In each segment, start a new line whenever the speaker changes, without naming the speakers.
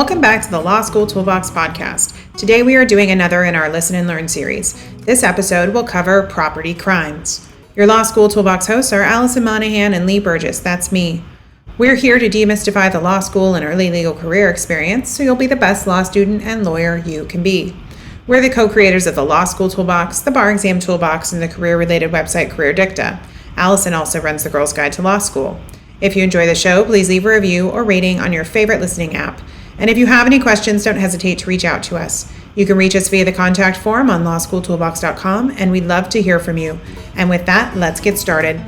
Welcome back to the Law School Toolbox podcast. Today we are doing another in our Listen and Learn series. This episode will cover property crimes. Your Law School Toolbox hosts are Allison Monahan and Lee Burgess. That's me. We're here to demystify the law school and early legal career experience so you'll be the best law student and lawyer you can be. We're the co-creators of the Law School Toolbox, the Bar Exam Toolbox, and the career-related website Career Dicta. Allison also runs the Girls Guide to Law School. If you enjoy the show, please leave a review or rating on your favorite listening app. And if you have any questions, don't hesitate to reach out to us. You can reach us via the contact form on lawschooltoolbox.com, and we'd love to hear from you. And with that, let's get started.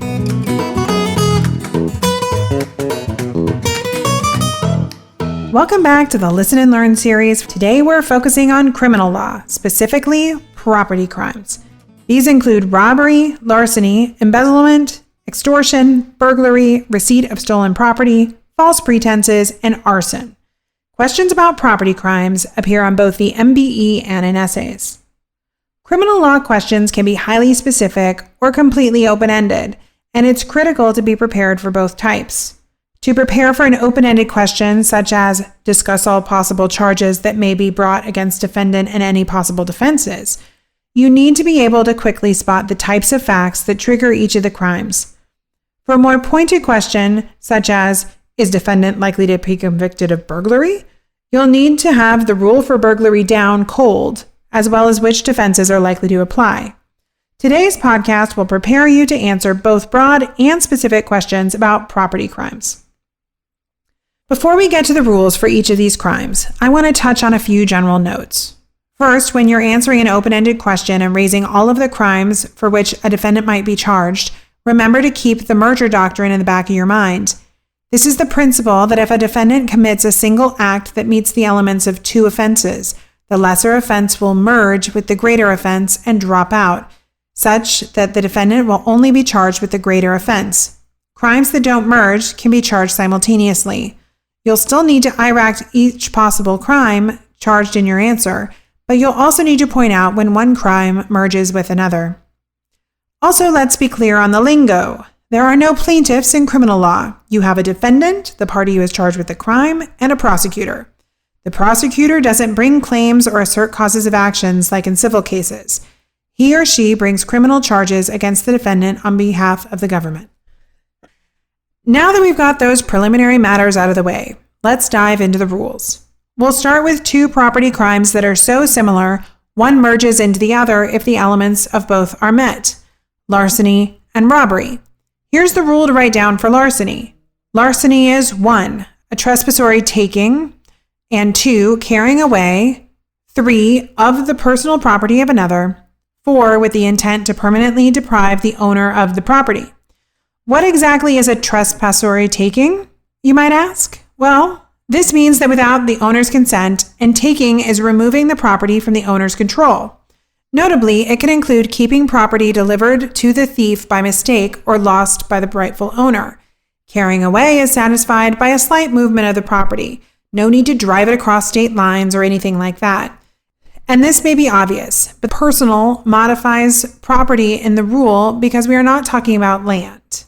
Welcome back to the Listen and Learn series. Today we're focusing on criminal law, specifically property crimes. These include robbery, larceny, embezzlement, extortion, burglary, receipt of stolen property, false pretenses, and arson. Questions about property crimes appear on both the MBE and in essays. Criminal law questions can be highly specific or completely open-ended, and it's critical to be prepared for both types. To prepare for an open-ended question, such as discuss all possible charges that may be brought against defendant and any possible defenses, you need to be able to quickly spot the types of facts that trigger each of the crimes. For a more pointed question, such as is defendant likely to be convicted of burglary? You'll need to have the rule for burglary down cold, as well as which defenses are likely to apply. Today's podcast will prepare you to answer both broad and specific questions about property crimes. Before we get to the rules for each of these crimes, I want to touch on a few general notes. First, when you're answering an open-ended question and raising all of the crimes for which a defendant might be charged, remember to keep the merger doctrine in the back of your mind. This is the principle that if a defendant commits a single act that meets the elements of two offenses, the lesser offense will merge with the greater offense and drop out, such that the defendant will only be charged with the greater offense. Crimes that don't merge can be charged simultaneously. You'll still need to IRAC each possible crime charged in your answer, but you'll also need to point out when one crime merges with another. Also, let's be clear on the lingo. There are no plaintiffs in criminal law. You have a defendant, the party who is charged with the crime, and a prosecutor. The prosecutor doesn't bring claims or assert causes of actions like in civil cases. He or she brings criminal charges against the defendant on behalf of the government. Now that we've got those preliminary matters out of the way, let's dive into the rules. We'll start with two property crimes that are so similar, one merges into the other if the elements of both are met: larceny and robbery. Here's the rule to write down for larceny. Larceny is 1, a trespassory taking, and 2, carrying away, 3, of the personal property of another, 4, with the intent to permanently deprive the owner of the property. What exactly is a trespassory taking, you might ask? Well, this means that without the owner's consent, and taking is removing the property from the owner's control. Notably, it can include keeping property delivered to the thief by mistake or lost by the rightful owner. Carrying away is satisfied by a slight movement of the property. No need to drive it across state lines or anything like that. And this may be obvious, but personal modifies property in the rule because we are not talking about land.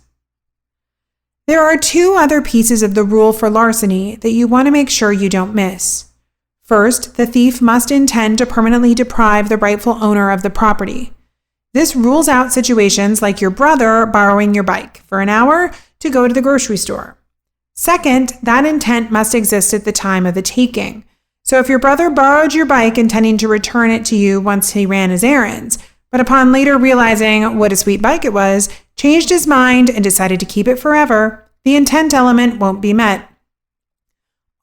There are two other pieces of the rule for larceny that you want to make sure you don't miss. First, the thief must intend to permanently deprive the rightful owner of the property. This rules out situations like your brother borrowing your bike for an hour to go to the grocery store. Second, that intent must exist at the time of the taking. So if your brother borrowed your bike intending to return it to you once he ran his errands, but upon later realizing what a sweet bike it was, changed his mind and decided to keep it forever, the intent element won't be met.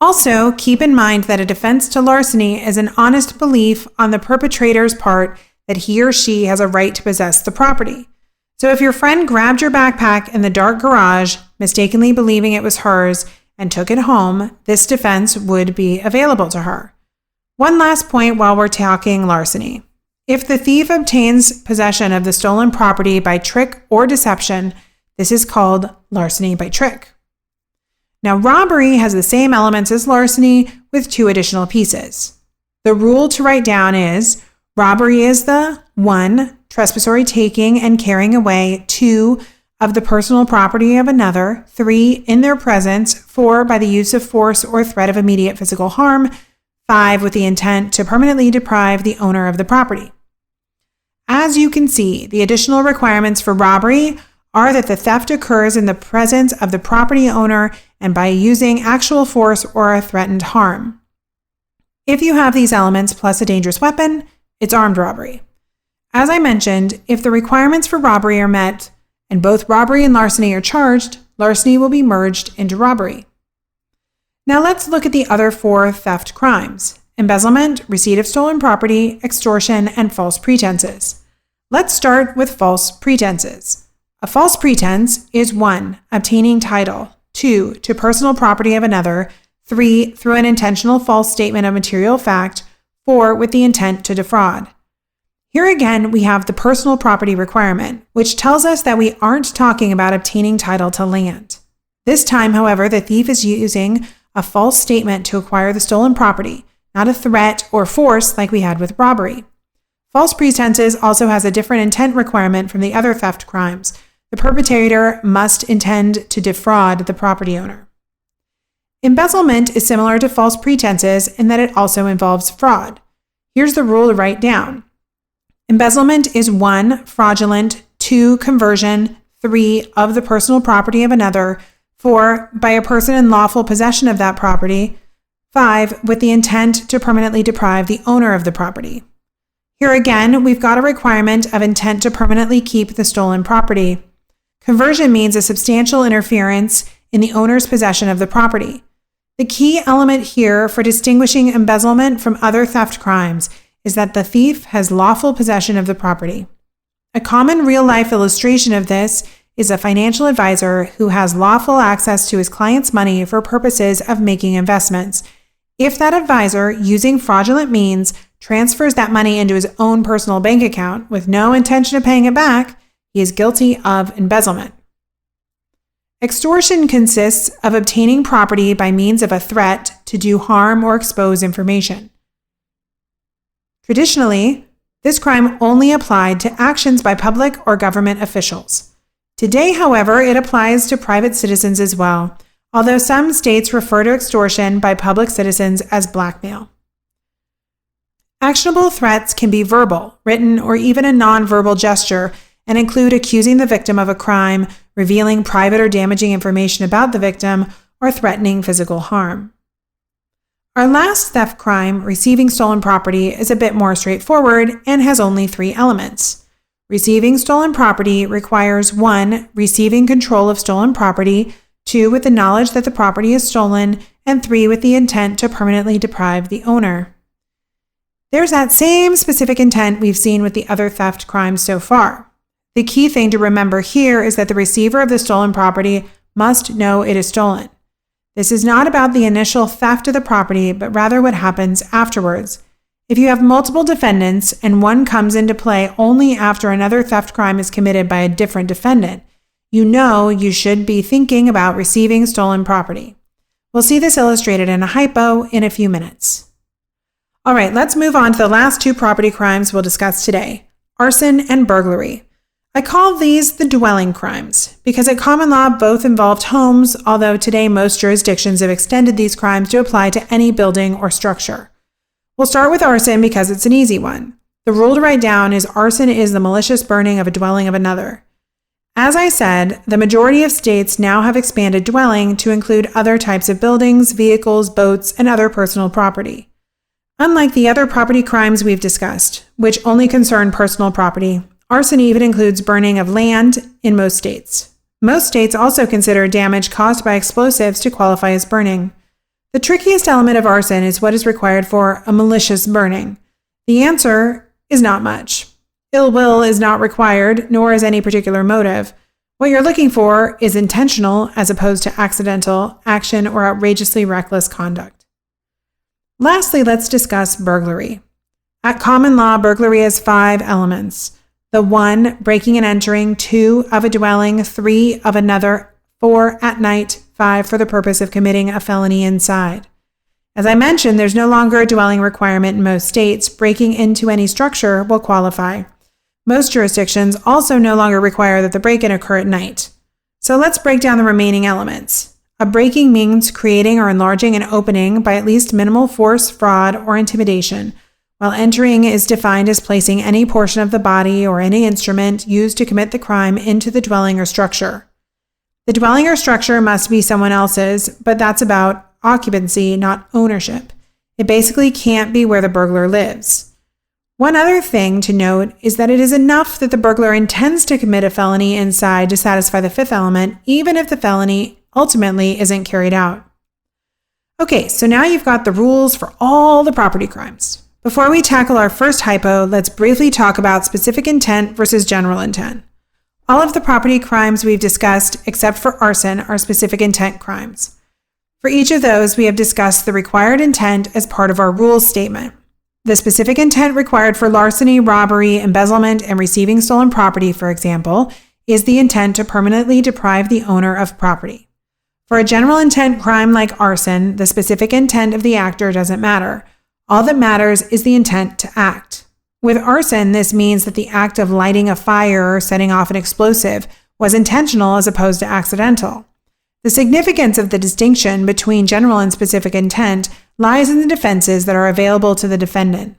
Also, keep in mind that a defense to larceny is an honest belief on the perpetrator's part that he or she has a right to possess the property. So if your friend grabbed your backpack in the dark garage, mistakenly believing it was hers, and took it home, this defense would be available to her. One last point while we're talking larceny. If the thief obtains possession of the stolen property by trick or deception, this is called larceny by trick. Now, robbery has the same elements as larceny with two additional pieces. The rule to write down is robbery is the 1, trespassory taking and carrying away, 2, of the personal property of another, 3, in their presence, 4, by the use of force or threat of immediate physical harm, 5, with the intent to permanently deprive the owner of the property. As you can see, the additional requirements for robbery are that the theft occurs in the presence of the property owner and by using actual force or a threatened harm. If you have these elements plus a dangerous weapon, it's armed robbery. As I mentioned, if the requirements for robbery are met and both robbery and larceny are charged, larceny will be merged into robbery. Now let's look at the other 4 theft crimes: embezzlement, receipt of stolen property, extortion, and false pretenses. Let's start with false pretenses. A false pretense is 1, obtaining title, 2, to personal property of another, 3, through an intentional false statement of material fact, 4, with the intent to defraud. Here again, we have the personal property requirement, which tells us that we aren't talking about obtaining title to land. This time, however, the thief is using a false statement to acquire the stolen property, not a threat or force like we had with robbery. False pretenses also has a different intent requirement from the other theft crimes. The perpetrator must intend to defraud the property owner. Embezzlement is similar to false pretenses in that it also involves fraud. Here's the rule to write down. Embezzlement is 1, fraudulent, 2, conversion, 3, of the personal property of another, 4, by a person in lawful possession of that property, 5, with the intent to permanently deprive the owner of the property. Here again, we've got a requirement of intent to permanently keep the stolen property. Conversion means a substantial interference in the owner's possession of the property. The key element here for distinguishing embezzlement from other theft crimes is that the thief has lawful possession of the property. A common real-life illustration of this is a financial advisor who has lawful access to his client's money for purposes of making investments. If that advisor, using fraudulent means, transfers that money into his own personal bank account with no intention of paying it back, he is guilty of embezzlement. Extortion consists of obtaining property by means of a threat to do harm or expose information. Traditionally, this crime only applied to actions by public or government officials. Today, however, it applies to private citizens as well, although some states refer to extortion by public citizens as blackmail. Actionable threats can be verbal, written, or even a non-verbal gesture, and include accusing the victim of a crime, revealing private or damaging information about the victim, or threatening physical harm. Our last theft crime, receiving stolen property, is a bit more straightforward and has only 3 elements. Receiving stolen property requires 1, receiving control of stolen property, 2, with the knowledge that the property is stolen, and 3, with the intent to permanently deprive the owner. There's that same specific intent we've seen with the other theft crimes so far. The key thing to remember here is that the receiver of the stolen property must know it is stolen. This is not about the initial theft of the property, but rather what happens afterwards. If you have multiple defendants and one comes into play only after another theft crime is committed by a different defendant, you know you should be thinking about receiving stolen property. We'll see this illustrated in a hypo in a few minutes. All right, let's move on to the last 2 property crimes we'll discuss today: arson and burglary. I call these the dwelling crimes because at common law both involved homes, although today most jurisdictions have extended these crimes to apply to any building or structure. We'll start with arson because it's an easy one. The rule to write down is arson is the malicious burning of a dwelling of another. As I said, the majority of states now have expanded dwelling to include other types of buildings, vehicles, boats, and other personal property. Unlike the other property crimes we've discussed, which only concern personal property, arson even includes burning of land in most states. Most states also consider damage caused by explosives to qualify as burning. The trickiest element of arson is what is required for a malicious burning. The answer is not much. Ill will is not required, nor is any particular motive. What you're looking for is intentional as opposed to accidental action or outrageously reckless conduct. Lastly, let's discuss burglary. At common law, burglary has 5 elements. The 1, breaking and entering, 2, of a dwelling, 3, of another, 4, at night, 5, for the purpose of committing a felony inside. As I mentioned, there's no longer a dwelling requirement in most states. Breaking into any structure will qualify. Most jurisdictions also no longer require that the break-in occur at night. So let's break down the remaining elements. A breaking means creating or enlarging an opening by at least minimal force, fraud, or intimidation, while entering is defined as placing any portion of the body or any instrument used to commit the crime into the dwelling or structure. The dwelling or structure must be someone else's, but that's about occupancy, not ownership. It basically can't be where the burglar lives. One other thing to note is that it is enough that the burglar intends to commit a felony inside to satisfy the fifth element, even if the felony ultimately isn't carried out. Okay, so now you've got the rules for all the property crimes. Before we tackle our first hypo, let's briefly talk about specific intent versus general intent. All of the property crimes we've discussed, except for arson, are specific intent crimes. For each of those, we have discussed the required intent as part of our rules statement. The specific intent required for larceny, robbery, embezzlement, and receiving stolen property, for example, is the intent to permanently deprive the owner of property. For a general intent crime like arson, the specific intent of the actor doesn't matter. All that matters is the intent to act. With arson, this means that the act of lighting a fire or setting off an explosive was intentional as opposed to accidental. The significance of the distinction between general and specific intent lies in the defenses that are available to the defendant.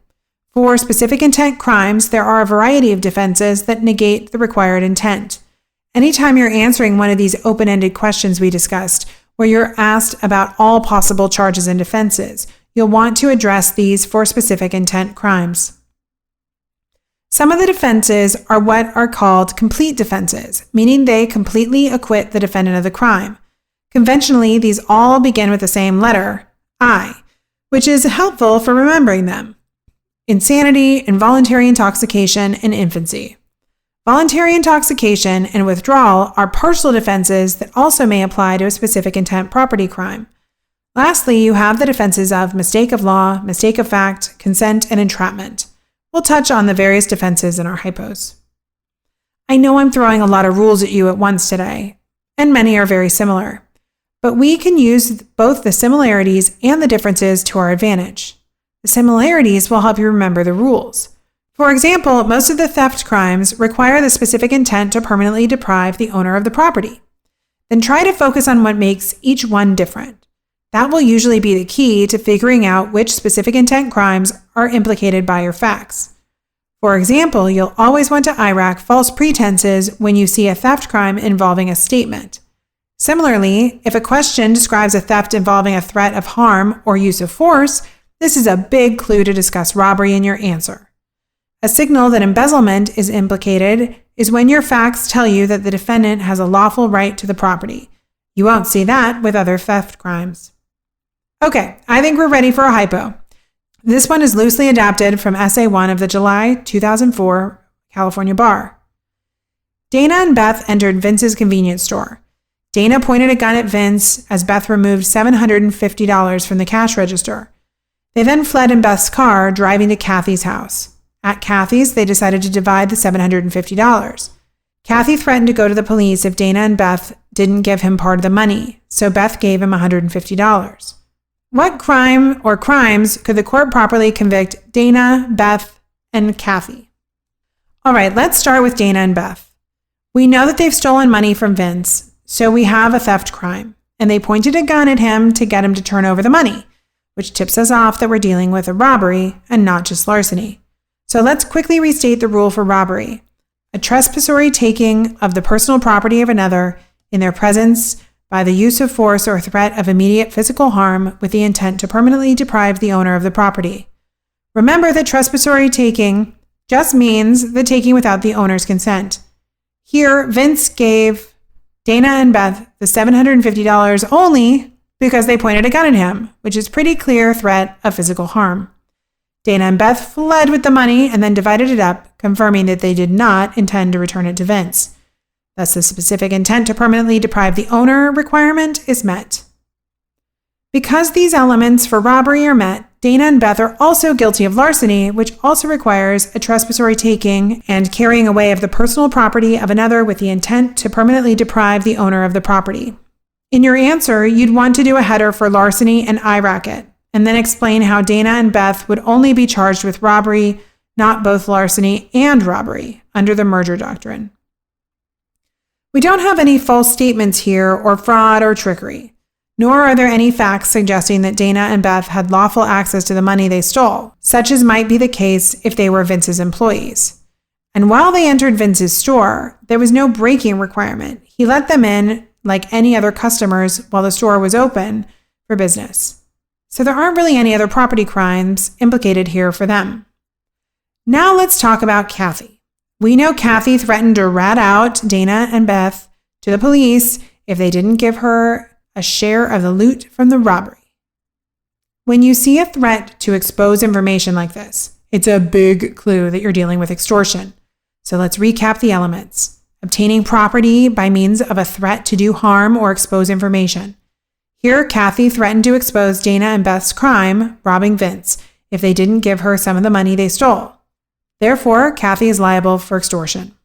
For specific intent crimes, there are a variety of defenses that negate the required intent. Anytime you're answering one of these open-ended questions we discussed, where you're asked about all possible charges and defenses, you'll want to address these for specific intent crimes. Some of the defenses are what are called complete defenses, meaning they completely acquit the defendant of the crime. Conventionally, these all begin with the same letter, I, which is helpful for remembering them. Insanity, involuntary intoxication, and infancy. Voluntary intoxication and withdrawal are partial defenses that also may apply to a specific intent property crime. Lastly, you have the defenses of mistake of law, mistake of fact, consent, and entrapment. We'll touch on the various defenses in our hypos. I know I'm throwing a lot of rules at you at once today, and many are very similar, but we can use both the similarities and the differences to our advantage. The similarities will help you remember the rules. For example, most of the theft crimes require the specific intent to permanently deprive the owner of the property. Then try to focus on what makes each one different. That will usually be the key to figuring out which specific intent crimes are implicated by your facts. For example, you'll always want to IRAC false pretenses when you see a theft crime involving a statement. Similarly, if a question describes a theft involving a threat of harm or use of force, this is a big clue to discuss robbery in your answer. A signal that embezzlement is implicated is when your facts tell you that the defendant has a lawful right to the property. You won't see that with other theft crimes. Okay, I think we're ready for a hypo. This one is loosely adapted from Essay 1 of the July 2004 California Bar. Dana and Beth entered Vince's convenience store. Dana pointed a gun at Vince as Beth removed $750 from the cash register. They then fled in Beth's car, driving to Kathy's house. At Kathy's, they decided to divide the $750. Kathy threatened to go to the police if Dana and Beth didn't give him part of the money, so Beth gave him $150. What crime or crimes could the court properly convict Dana, Beth, and Kathy? All right, let's start with Dana and Beth. We know that they've stolen money from Vince, so we have a theft crime, and they pointed a gun at him to get him to turn over the money, which tips us off that we're dealing with a robbery and not just larceny. So let's quickly restate the rule for robbery. A trespassory taking of the personal property of another in their presence by the use of force or threat of immediate physical harm with the intent to permanently deprive the owner of the property. Remember that trespassory taking just means the taking without the owner's consent. Here, Vince gave Dana and Beth the $750 only because they pointed a gun at him, which is pretty clear threat of physical harm. Dana and Beth fled with the money and then divided it up, confirming that they did not intend to return it to Vince. Thus, the specific intent to permanently deprive the owner requirement is met. Because these elements for robbery are met, Dana and Beth are also guilty of larceny, which also requires a trespassory taking and carrying away of the personal property of another with the intent to permanently deprive the owner of the property. In your answer, you'd want to do a header for larceny and IRAC it, and then explain how Dana and Beth would only be charged with robbery, not both larceny and robbery under the merger doctrine. We don't have any false statements here or fraud or trickery, nor are there any facts suggesting that Dana and Beth had lawful access to the money they stole, such as might be the case if they were Vince's employees. And while they entered Vince's store, there was no breaking requirement. He let them in like any other customers while the store was open for business. So there aren't really any other property crimes implicated here for them. Now let's talk about Kathy. We know Kathy threatened to rat out Dana and Beth to the police if they didn't give her a share of the loot from the robbery. When you see a threat to expose information like this, it's a big clue that you're dealing with extortion. So let's recap the elements. Obtaining property by means of a threat to do harm or expose information. Here, Kathy threatened to expose Dana and Beth's crime, robbing Vince, if they didn't give her some of the money they stole. Therefore, Kathy is liable for extortion.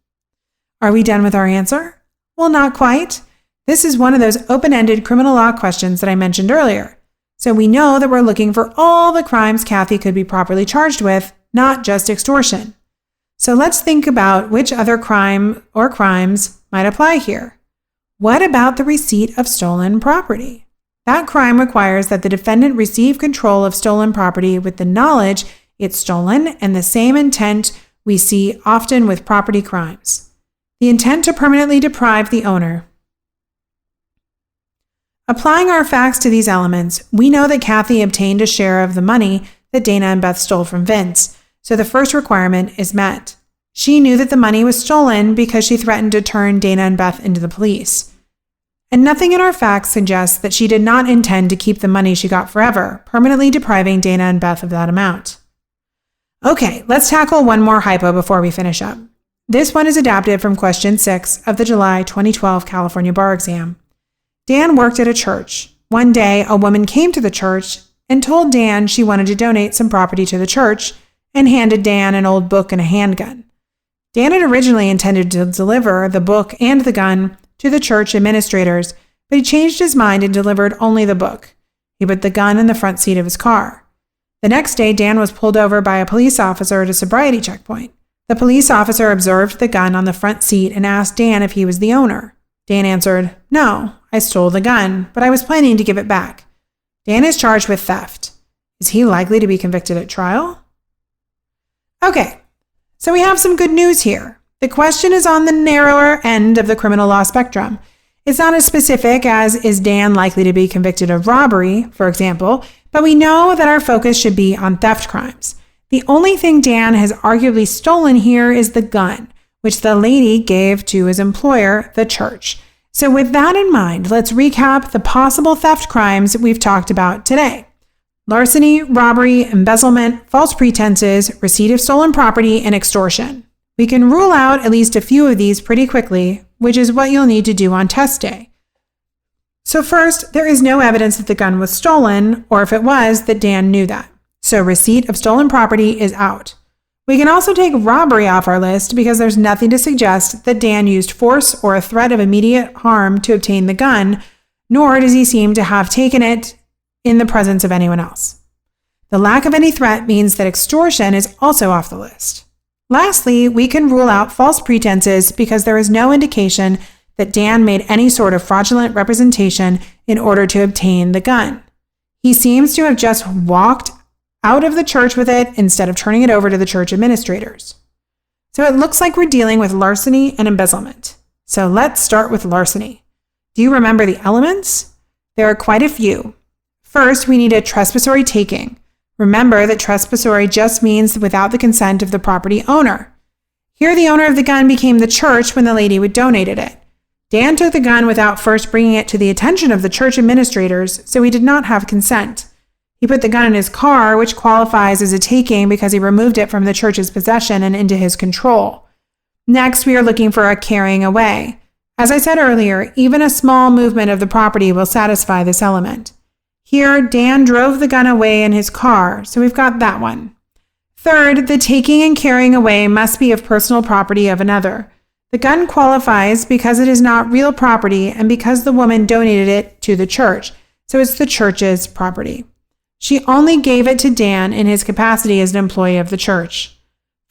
Are we done with our answer? Well, not quite. This is one of those open-ended criminal law questions that I mentioned earlier. So we know that we're looking for all the crimes Kathy could be properly charged with, not just extortion. So let's think about which other crime or crimes might apply here. What about the receipt of stolen property? That crime requires that the defendant receive control of stolen property with the knowledge it's stolen and the same intent we see often with property crimes. The intent to permanently deprive the owner. Applying our facts to these elements, we know that Kathy obtained a share of the money that Dana and Beth stole from Vince, so the first requirement is met. She knew that the money was stolen because she threatened to turn Dana and Beth into the police. And nothing in our facts suggests that she did not intend to keep the money she got forever, permanently depriving Dana and Beth of that amount. Okay, let's tackle one more hypo before we finish up. This one is adapted from question 6 of the July 2012 California bar exam. Dan worked at a church. One day, a woman came to the church and told Dan she wanted to donate some property to the church and handed Dan an old book and a handgun. Dan had originally intended to deliver the book and the gun to the church administrators, but he changed his mind and delivered only the book. He put the gun in the front seat of his car. The next day, Dan was pulled over by a police officer at a sobriety checkpoint. The police officer observed the gun on the front seat and asked Dan if he was the owner. Dan answered, "No, I stole the gun, but I was planning to give it back." Dan is charged with theft. Is he likely to be convicted at trial? Okay, so we have some good news here. The question is on the narrower end of the criminal law spectrum. It's not as specific as is Dan likely to be convicted of robbery, for example, but we know that our focus should be on theft crimes. The only thing Dan has arguably stolen here is the gun, which the lady gave to his employer, the church. So with that in mind, let's recap the possible theft crimes we've talked about today. Larceny, robbery, embezzlement, false pretenses, receipt of stolen property, and extortion. We can rule out at least a few of these pretty quickly, which is what you'll need to do on test day. So first, there is no evidence that the gun was stolen, or if it was, that Dan knew that. So receipt of stolen property is out. We can also take robbery off our list because there's nothing to suggest that Dan used force or a threat of immediate harm to obtain the gun, nor does he seem to have taken it in the presence of anyone else. The lack of any threat means that extortion is also off the list. Lastly, we can rule out false pretenses because there is no indication that Dan made any sort of fraudulent representation in order to obtain the gun. He seems to have just walked out of the church with it instead of turning it over to the church administrators. So it looks like we're dealing with larceny and embezzlement. So let's start with larceny. Do you remember the elements? There are quite a few. First, we need a trespassory taking. Remember that trespassory just means without the consent of the property owner. Here, the owner of the gun became the church when the lady donated it. Dan took the gun without first bringing it to the attention of the church administrators, so he did not have consent. He put the gun in his car, which qualifies as a taking because he removed it from the church's possession and into his control. Next, we are looking for a carrying away. As I said earlier, even a small movement of the property will satisfy this element. Here, Dan drove the gun away in his car, so we've got that one. Third, the taking and carrying away must be of personal property of another. The gun qualifies because it is not real property and because the woman donated it to the church, so it's the church's property. She only gave it to Dan in his capacity as an employee of the church.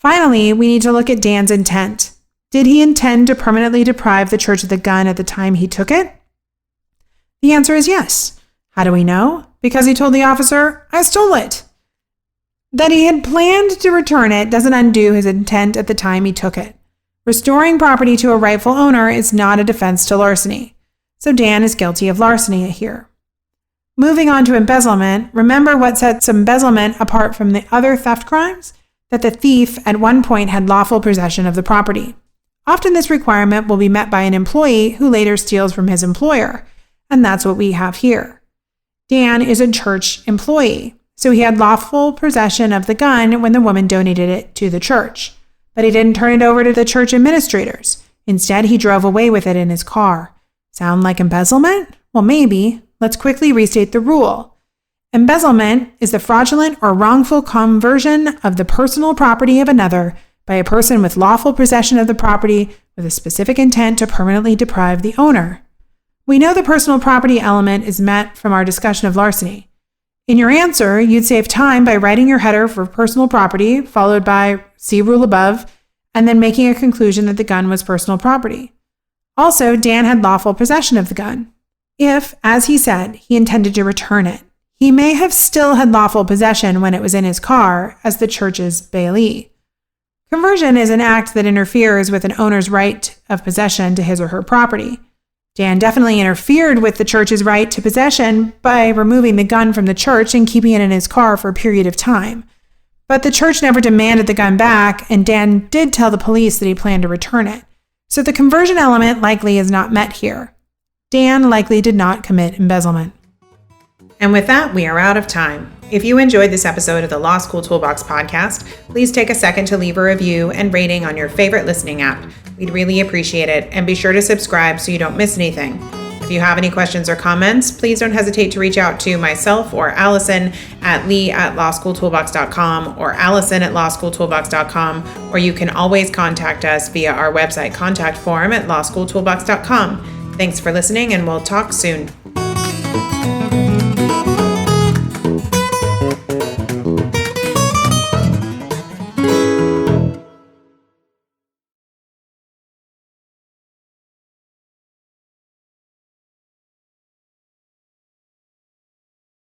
Finally, we need to look at Dan's intent. Did he intend to permanently deprive the church of the gun at the time he took it? The answer is yes. How do we know? Because he told the officer, "I stole it." That he had planned to return it doesn't undo his intent at the time he took it. Restoring property to a rightful owner is not a defense to larceny. So Dan is guilty of larceny here. Moving on to embezzlement, remember what sets embezzlement apart from the other theft crimes? That the thief at one point had lawful possession of the property. Often this requirement will be met by an employee who later steals from his employer, and that's what we have here. Dan is a church employee, so he had lawful possession of the gun when the woman donated it to the church, but he didn't turn it over to the church administrators. Instead, he drove away with it in his car. Sound like embezzlement? Well, maybe. Let's quickly restate the rule. Embezzlement is the fraudulent or wrongful conversion of the personal property of another by a person with lawful possession of the property with a specific intent to permanently deprive the owner. We know the personal property element is met from our discussion of larceny. In your answer, you'd save time by writing your header for personal property, followed by see rule above, and then making a conclusion that the gun was personal property. Also, Dan had lawful possession of the gun. If, as he said, he intended to return it, he may have still had lawful possession when it was in his car as the church's bailee. Conversion is an act that interferes with an owner's right of possession to his or her property. Dan definitely interfered with the church's right to possession by removing the gun from the church and keeping it in his car for a period of time. But the church never demanded the gun back, and Dan did tell the police that he planned to return it. So the conversion element likely is not met here. Dan likely did not commit embezzlement. And with that, we are out of time. If you enjoyed this episode of the Law School Toolbox podcast, please take a second to leave a review and rating on your favorite listening app. We'd really appreciate it, and be sure to subscribe so you don't miss anything. If you have any questions or comments, please don't hesitate to reach out to myself or Allison at lee@lawschooltoolbox.com or allison@lawschooltoolbox.com, or you can always contact us via our website contact form at lawschooltoolbox.com. Thanks for listening, and we'll talk soon.